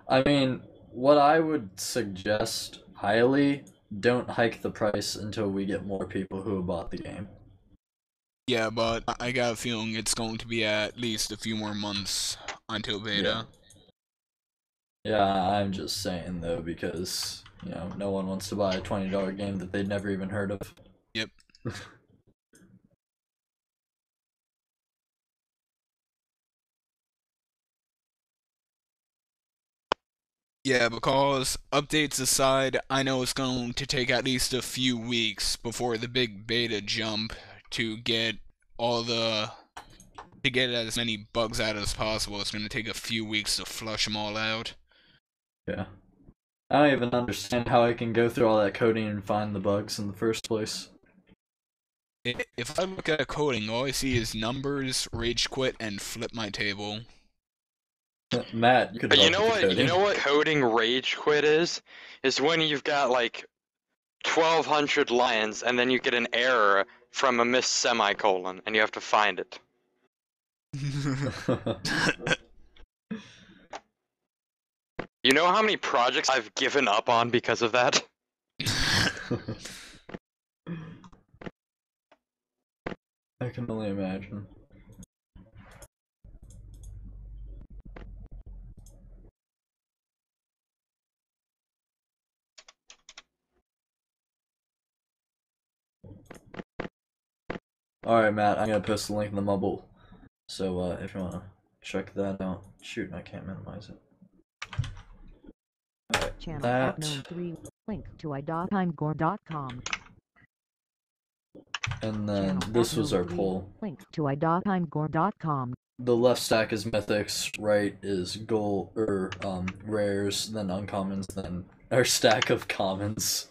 A: I mean, what I would suggest highly, don't hike the price until we get more people who have bought the game.
B: Yeah, but I got a feeling it's going to be at least a few more months until beta.
A: Yeah, I'm just saying though, because, you know, no one wants to buy a $20 game that they'd never even heard of.
B: Yep. Yeah, because updates aside, I know it's going to take at least a few weeks before the big beta jump to get to get as many bugs out as possible. It's going to take a few weeks to flush them all out.
A: Yeah. I don't even understand how I can go through all that coding and find the bugs in the first place.
B: If I look at coding, all I see is numbers, rage quit, and flip my table.
A: Matt, you could
D: But
A: help
D: you know
A: with the
D: what?
A: coding.
D: You know what coding rage quit is? Is when you've got like 1,200 lines and then you get an error from a missed semicolon and you have to find it. You know how many projects I've given up on because of that?
A: I can only imagine. Alright, Matt, I'm gonna post the link in the mumble. So, if you wanna check that out. Shoot, I can't minimize it. Alright,
C: Channel
A: that.
C: unknown 3. Link to i.imgore.com.
A: And then
C: Channel
A: this was our
C: unknown 3.
A: poll.
C: Link to i.imgore.com.
A: The left stack is mythics, right is gold or rares, then uncommons, then our stack of commons.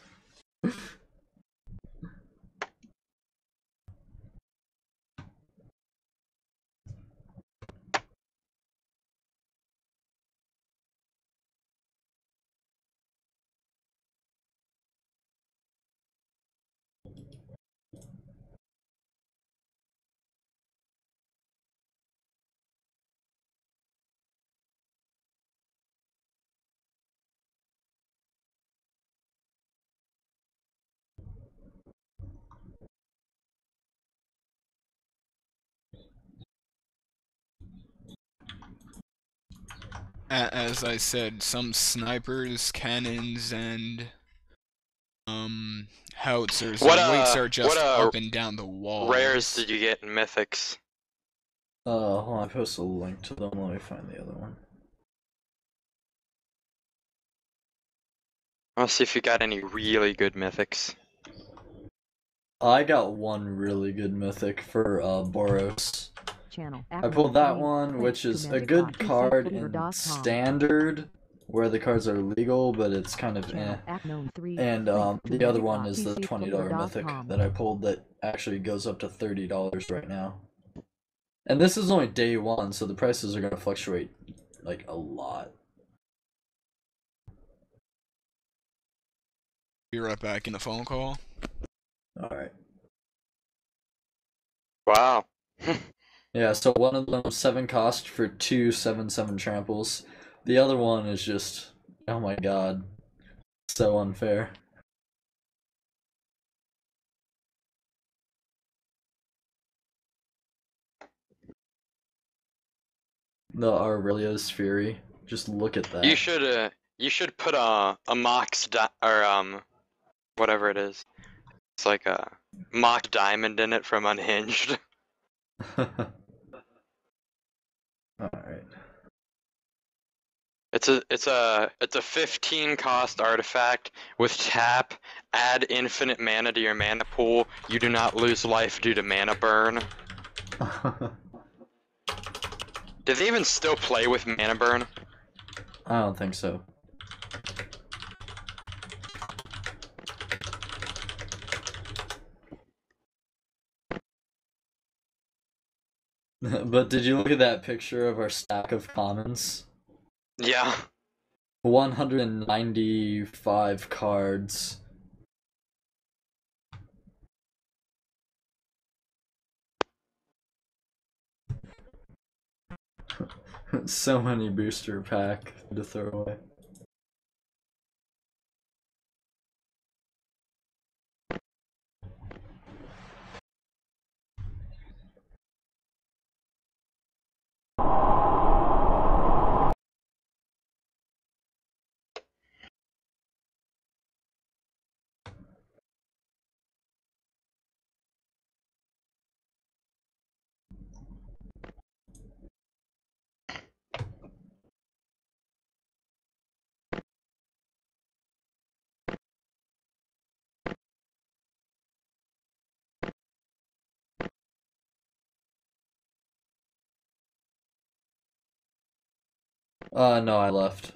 B: As I said, some snipers, cannons, and howitzers.
D: What
B: Their weights are just
D: what
B: up and down the walls.
D: rares did you get in Mythics?
A: Hold on, I posted a link to them. Let me find the other one.
D: I'll see if you got any really good Mythics.
A: I got one really good mythic for Boros.
C: Channel
A: I pulled that
C: 3.
A: one,
C: Link
A: which
C: to
A: is a good
C: magic.pc
A: card in
C: footer.com.
A: standard, where the cards are legal, but it's kind of eh.
C: Channel unknown 3.
A: And
C: Link to
A: the other one is the
C: magic.pc
A: $20 mythic
C: footer.com.
A: that I pulled that actually goes up to $30 right now. And this is only day one, so the prices are going to fluctuate like a lot.
B: Be right back in the phone call.
A: Alright.
D: Wow.
A: Yeah, so one of them 7 cost for 2 7/7 tramples. The other one is just, oh my god, so unfair. The Aurelia's Fury. Just look at that.
D: You should put a mox or whatever it is. It's like a mock diamond in it from Unhinged.
A: Alright.
D: It's a 15 cost artifact with tap, add infinite mana to your mana pool. You do not lose life due to mana burn. Do they even still play with mana burn?
A: I don't think so. But did you look at that picture of our stack of commons?
D: Yeah.
A: 195 cards. So many booster pack to throw away. No, I left.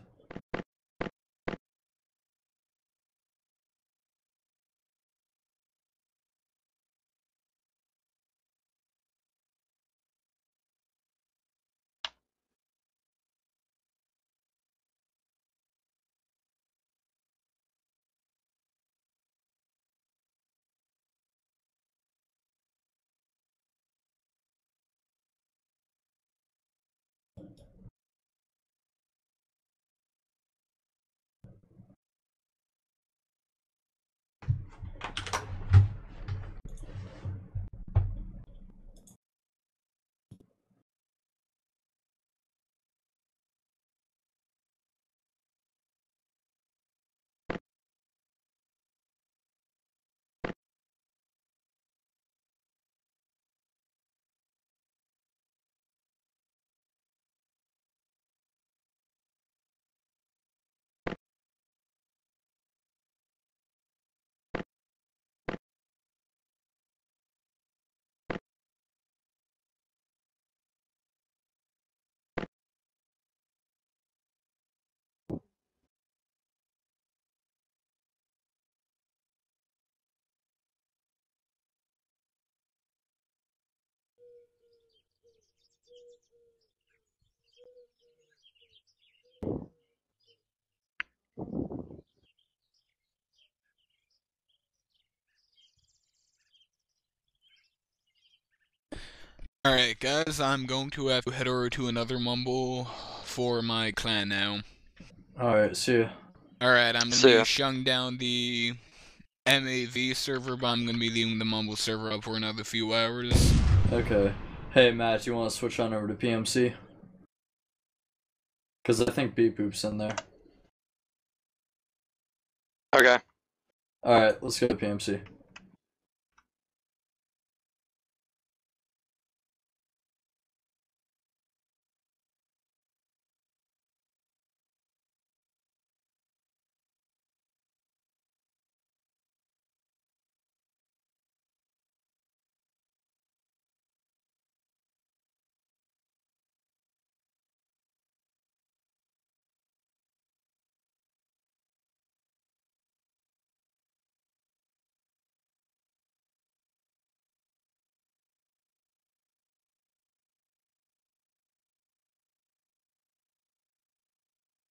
B: Alright, guys, I'm going to have to head over to another mumble for my clan now.
A: Alright, see ya.
B: Alright, I'm going
D: See
B: to
D: ya.
B: be shutting down the M.A.V server, but I'm going to be leaving the mumble server up for another few hours.
A: Okay. Hey, Matt, you want to switch on over to PMC? Because I think Beep Boop's in there.
D: Okay.
A: Alright, let's go to PMC.